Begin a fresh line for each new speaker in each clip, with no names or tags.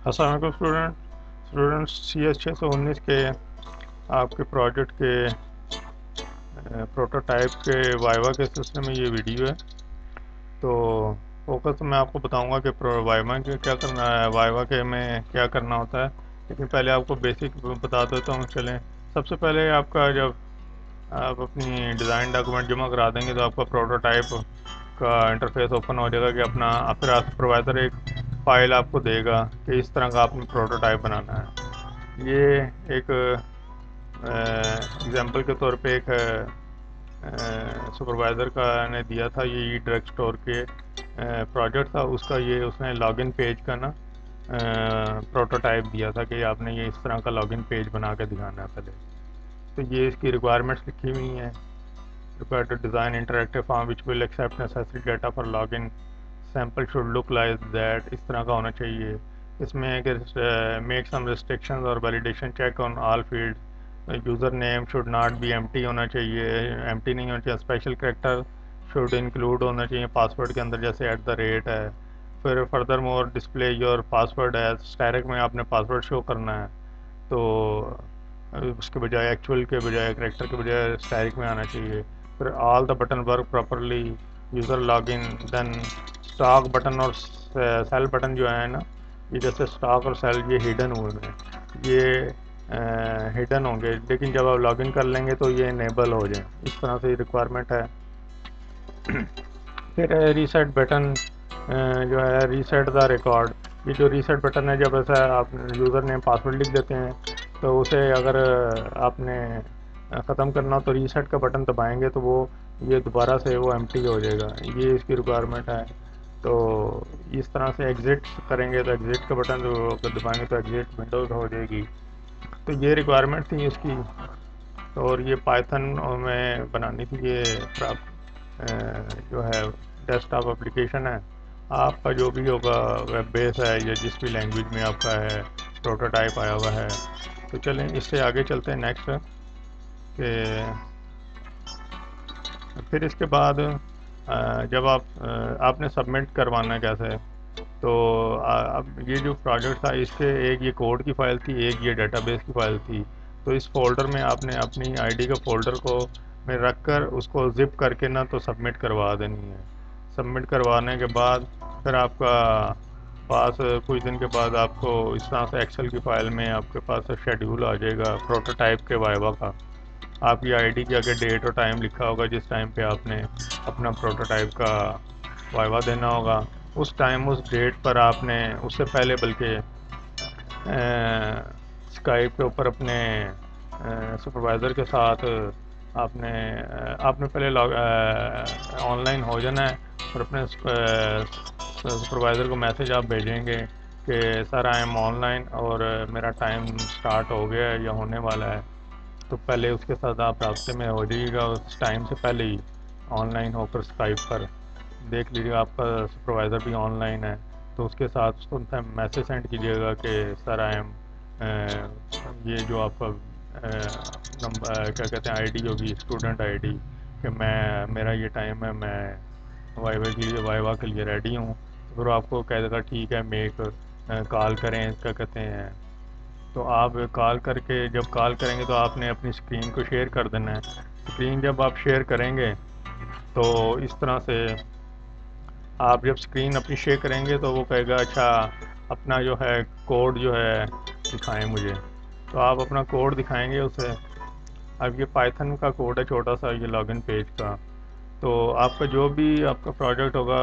अस्सलाम वालेकुम students CS619 के आपके प्रोजेक्ट के प्रोटोटाइप के वाइवा के सिलसिले में ये वीडियो है। तो फोकस मैं आपको बताऊंगा कि वाइवा के क्या करना है, वाइवा के में क्या करना होता है। लेकिन पहले आपको बेसिक बता देता हूँ। चलें, सबसे पहले आपका जब आप अपनी डिज़ाइन डॉक्यूमेंट जमा करा देंगे तो आपका प्रोटोटाइप का इंटरफेस ओपन हो जाएगा कि अपना फिर सुपरवाइज़र एक फ़ाइल आपको देगा कि इस तरह का आपने प्रोटोटाइप बनाना है। ये एक एग्जांपल के तौर पे एक सुपरवाइज़र का ने दिया था। ये ड्रग स्टोर के प्रोजेक्ट था उसका। ये उसने लॉगिन पेज का ना प्रोटोटाइप दिया था कि आपने ये इस तरह का लॉगिन पेज बना के दिखाना है पहले। तो ये इसकी रिक्वायरमेंट्स लिखी हुई हैं। required to design interactive form which will accept necessary data for login. Sample should look like that, इस तरह का होना चाहिए। इसमें है कि make some restrictions और validation check on all fields. User name should not be empty होना चाहिए, एम्प्टी नहीं होना चाहिए। स्पेशल करेक्टर शुड इंक्लूड होना चाहिए पासवर्ड के अंदर, जैसे @ है। फिर further more display your password है, स्टैटिक में आपने पासवर्ड शो करना है। तो उसके बजाय एक्चुअल के बजाय करेक्टर के बजाय स्टैटिक में आना चाहिए। फिर all the button work properly, user login. Then stock button और सेल बटन जो है ना, ये जैसे स्टॉक और सेल ये हिडन हुए हैं, ये हिडन होंगे, लेकिन जब आप लॉगिन कर लेंगे तो ये इनेबल हो जाए। इस तरह से रिक्वायरमेंट है। फिर रीसेट बटन जो है, रीसेट द रिकॉर्ड। ये जो रीसेट बटन है, जब ऐसा आप यूज़र नेम पासवर्ड लिख देते हैं तो उसे अगर आपने ख़त्म करना तो रीसेट का बटन दबाएंगे तो वो ये दोबारा से वो एम्प्टी हो जाएगा। ये इसकी रिक्वायरमेंट है। तो इस तरह से एग्ज़िट करेंगे तो एग्ज़िट का बटन जो दबाएंगे तो एग्ज़िट विंडो हो जाएगी। तो ये रिक्वायरमेंट थी इसकी। और ये पाइथन में बनानी थी। ये जो है डेस्कटॉप एप्लीकेशन है। आपका जो भी होगा वेब बेस है या जिस भी लैंग्वेज में आपका है प्रोटोटाइप आया हुआ है। तो चलें इससे आगे चलते हैं नेक्स्ट कि फिर इसके बाद जब आपने सबमिट करवाना है कैसे। तो अब ये जो प्रोजेक्ट था इसके एक ये कोड की फ़ाइल थी, एक ये डेटाबेस की फ़ाइल थी। तो इस फोल्डर में आपने अपनी आईडी का फोल्डर को में रख कर उसको ज़िप करके ना तो सबमिट करवा देनी है। सबमिट करवाने के बाद फिर आपका पास कुछ दिन के बाद आपको इस तरह से एक्सेल की फ़ाइल में आपके पास शेड्यूल आ जाएगा प्रोटोटाइप के वाइवा का। आपकी आईडी के आगे डेट और टाइम लिखा होगा जिस टाइम पे आपने अपना प्रोटोटाइप का वाइवा देना होगा। उस टाइम उस डेट पर आपने उससे पहले बल्कि स्काइप के ऊपर अपने सुपरवाइज़र के साथ आपने पहले ऑनलाइन हो जाना है। और अपने सुपरवाइज़र को मैसेज आप भेजेंगे कि सर आई एम ऑनलाइन और मेरा टाइम स्टार्ट हो गया है या होने वाला है। तो पहले उसके साथ आप रास्ते में हो जाइएगा उस टाइम से पहले ही ऑनलाइन होकर स्काइप पर देख लीजिएगा आपका सुपरवाइज़र भी ऑनलाइन है। तो उसके साथ उसको मैसेज सेंड कीजिएगा कि सर आई एम ये जो आपका नंबर क्या कहते हैं आईडी होगी स्टूडेंट आईडी, कि मैं मेरा ये टाइम है, मैं वाइवा के लिए रेडी हूँ। तो फिर आपको कह देगा ठीक है मेक कॉल करें क्या कहते हैं। तो आप कॉल करके जब कॉल करेंगे तो आपने अपनी स्क्रीन को शेयर कर देना है। स्क्रीन जब आप शेयर करेंगे तो इस तरह से आप जब स्क्रीन अपनी शेयर करेंगे तो वो कहेगा अच्छा अपना जो है कोड जो है दिखाएं मुझे। तो आप अपना कोड दिखाएंगे उसे। अब ये पाइथन का कोड है छोटा सा, ये लॉगिन पेज का। तो आपका जो भी आपका प्रोजेक्ट होगा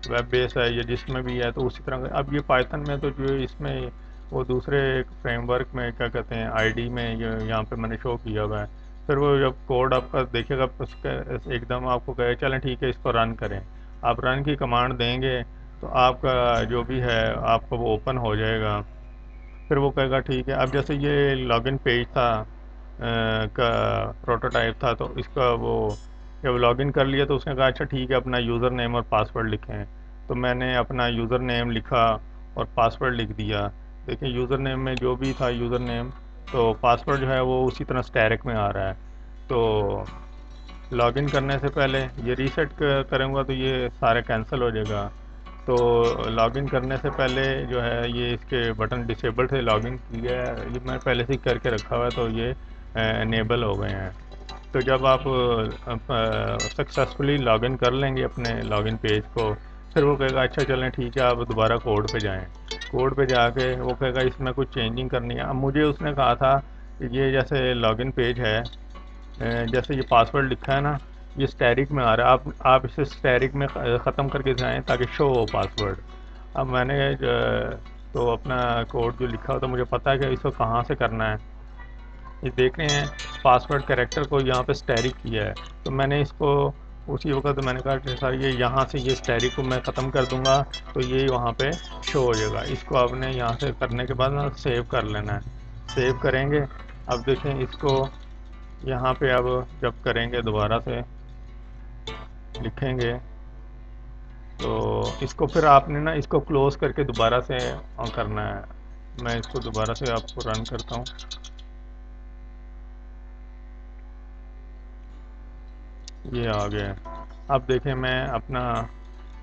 वेब बेस है या जिसमें भी है तो उसी तरह का। अब ये पाइथन में तो जो इसमें वो दूसरे एक फ्रेमवर्क में क्या कहते हैं आईडी में ये यहाँ पे मैंने शो किया हुआ है। फिर वो जब कोड आपका देखेगा उसका एकदम आपको कहे चलें ठीक है इसको रन करें। आप रन की कमांड देंगे तो आपका जो भी है आपका वो ओपन हो जाएगा। फिर वो कहेगा ठीक है। अब जैसे ये लॉगिन पेज था का प्रोटोटाइप था तो इसका वो जब लॉगिन कर लिया तो उसने कहा अच्छा ठीक है अपना यूज़र नेम और पासवर्ड लिखें। तो मैंने अपना यूज़र नेम लिखा और पासवर्ड लिख दिया। देखिए यूज़र नेम में जो भी था यूज़र नेम, तो पासवर्ड जो है वो उसी तरह स्टैरिक में आ रहा है। तो लॉगिन करने से पहले ये रीसेट करूँगा तो ये सारे कैंसिल हो जाएगा। तो लॉगिन करने से पहले जो है ये इसके बटन डिसेबल थे, लॉगिन किया है ये मैं पहले से ही करके रखा हुआ है, तो ये इनेबल हो गए हैं। तो जब आप सक्सेसफुली लॉगिन कर लेंगे अपने लॉगिन पेज को, फिर वो कहेगा अच्छा चलें ठीक है, आप दोबारा कोड पे जाएं। कोड पे जाके वो कहेगा इसमें कुछ चेंजिंग करनी है। अब मुझे उसने कहा था कि ये जैसे लॉगिन पेज है, जैसे ये पासवर्ड लिखा है ना, ये स्टैरिक में आ रहा है, आप इसे स्टैरिक में ख़त्म करके जाएं ताकि शो हो पासवर्ड। अब मैंने तो अपना कोड जो लिखा हो तो मुझे पता है कि इसको कहाँ से करना है। ये देख रहे हैं पासवर्ड कैरेक्टर को यहाँ पे स्टैरिक किया है, तो मैंने इसको उसी वक्त मैंने कहा कि सर ये यहाँ से ये स्टैरिक को मैं ख़त्म कर दूंगा तो ये वहाँ पे शो हो जाएगा। इसको आपने यहाँ से करने के बाद ना सेव कर लेना है। सेव करेंगे, अब देखें इसको यहाँ पे अब जब करेंगे दोबारा से लिखेंगे तो इसको फिर आपने ना इसको क्लोज करके दोबारा से करना है। मैं इसको दोबारा से आपको रन करता हूँ। ये आ गया। अब देखें मैं अपना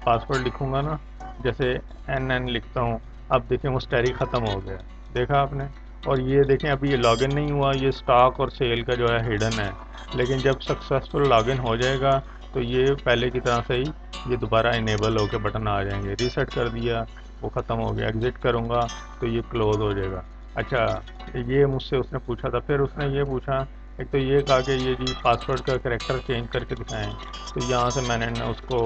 पासवर्ड लिखूंगा ना, जैसे NN लिखता हूँ, अब देखें वो स्टैरिक ख़त्म हो गया, देखा आपने। और ये देखें अभी ये लॉगिन नहीं हुआ, ये स्टॉक और सेल का जो है हिडन है, लेकिन जब सक्सेसफुल लॉगिन हो जाएगा तो ये पहले की तरह से ही ये दोबारा इनेबल होकर बटन आ जाएंगे। रीसेट कर दिया, वो ख़त्म हो गया, एग्ज़िट करूँगा तो ये क्लोज़ हो जाएगा। अच्छा, ये मुझसे उसने पूछा था, फिर उसने ये पूछा, एक तो ये कहा कि ये जी पासवर्ड का करैक्टर चेंज करके दिखाएं, तो यहाँ से मैंने ना उसको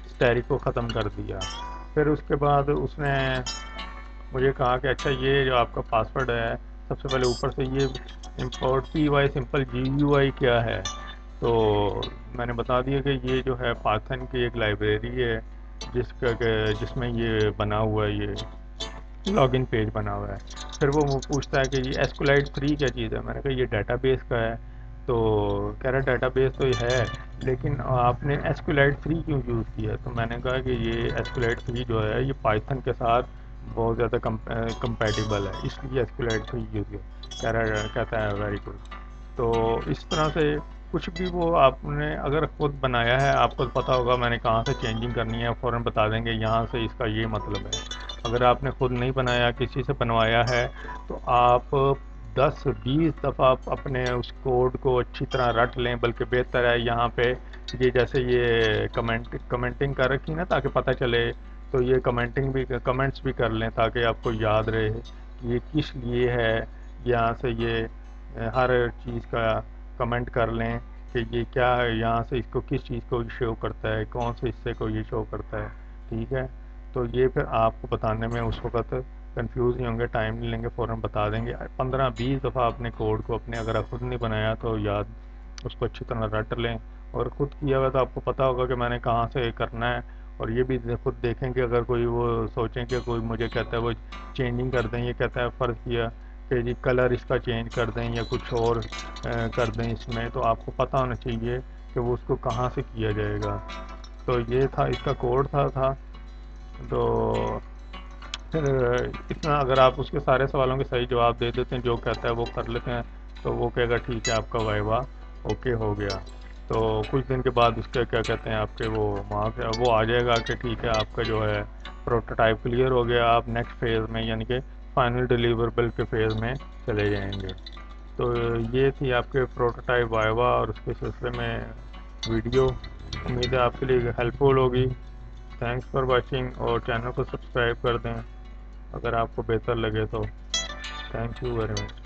स्टैरिक को ख़त्म कर दिया। फिर उसके बाद उसने मुझे कहा कि अच्छा ये जो आपका पासवर्ड है, सबसे पहले ऊपर से ये इम्पोर्ट PY सिंपल GUI क्या है। तो मैंने बता दिया कि ये जो है पाइथन की एक लाइब्रेरी है जिसमें ये बना हुआ है, ये लॉगिन पेज बना हुआ है। फिर वो पूछता है कि ये एसक्यूएलाइट 3 क्या चीज़ है। मैंने कहा ये डेटाबेस का है। तो कह रहा डेटाबेस तो ये है, लेकिन आपने एसक्यूएलाइट 3 क्यों यूज़ किया। तो मैंने कहा कि ये एसक्यूएलाइट 3 जो है ये पाइथन के साथ बहुत ज़्यादा कंपैटिबल है, इसलिए एसक्यूएलाइट 3 यूज़ किया। कहता है वेरी गुड। तो इस तरह से कुछ भी वो आपने अगर खुद बनाया है, आपको पता होगा मैंने कहाँ से चेंजिंग करनी है, फ़ौरन बता देंगे यहाँ से इसका ये मतलब है। अगर आपने खुद नहीं बनाया, किसी से बनवाया है, तो आप 10-20 दफ़ा आप अपने उस कोड को अच्छी तरह रट लें, बल्कि बेहतर है यहाँ पे ये जैसे ये कमेंटिंग कर रखी ना ताकि पता चले, तो ये कमेंट्स भी कर लें ताकि आपको याद रहे कि ये किस लिए है। यहाँ से ये हर चीज़ का कमेंट कर लें कि ये क्या है, यहाँ से इसको किस चीज़ को शो करता है, कौन से हिस्से को ये शो करता है। ठीक है, तो ये फिर आपको बताने में उस वक्त कंफ्यूज नहीं होंगे, टाइम नहीं लेंगे, फ़ौरन बता देंगे। 15-20 दफ़ा अपने कोड को अपने अगर आप खुद नहीं बनाया तो याद उसको अच्छी तरह रट लें। और ख़ुद किया हुआ तो आपको पता होगा कि मैंने कहाँ से करना है। और ये भी खुद देखें कि अगर कोई वो सोचें कि कोई मुझे कहता है वो चेंजिंग कर दें, ये कहता है फ़र्ज़ किया कि जी कलर इसका चेंज कर दें या कुछ और कर दें इसमें, तो आपको पता होना चाहिए कि वो उसको कहाँ से किया जाएगा। तो ये था इसका कोड था। तो फिर इतना अगर आप उसके सारे सवालों के सही जवाब दे देते हैं, जो कहता है वो कर लेते हैं, तो वो कहेगा ठीक है आपका वाइवा ओके हो गया। तो कुछ दिन के बाद उसके क्या कहते हैं आपके वो मार्क्स वो आ जाएगा कि ठीक है आपका जो है प्रोटोटाइप क्लियर हो गया, आप नेक्स्ट फेज़ में यानी कि फाइनल डिलीवरेबल के फेज़ में चले जाएंगे। तो ये थी आपके प्रोटोटाइप वाइवा और उसके सिलसिले में वीडियो। उम्मीद है आपके लिए हेल्पफुल होगी। थैंक्स फॉर वाचिंग, और चैनल को सब्सक्राइब कर दें अगर आपको बेहतर लगे तो। Thank you very much.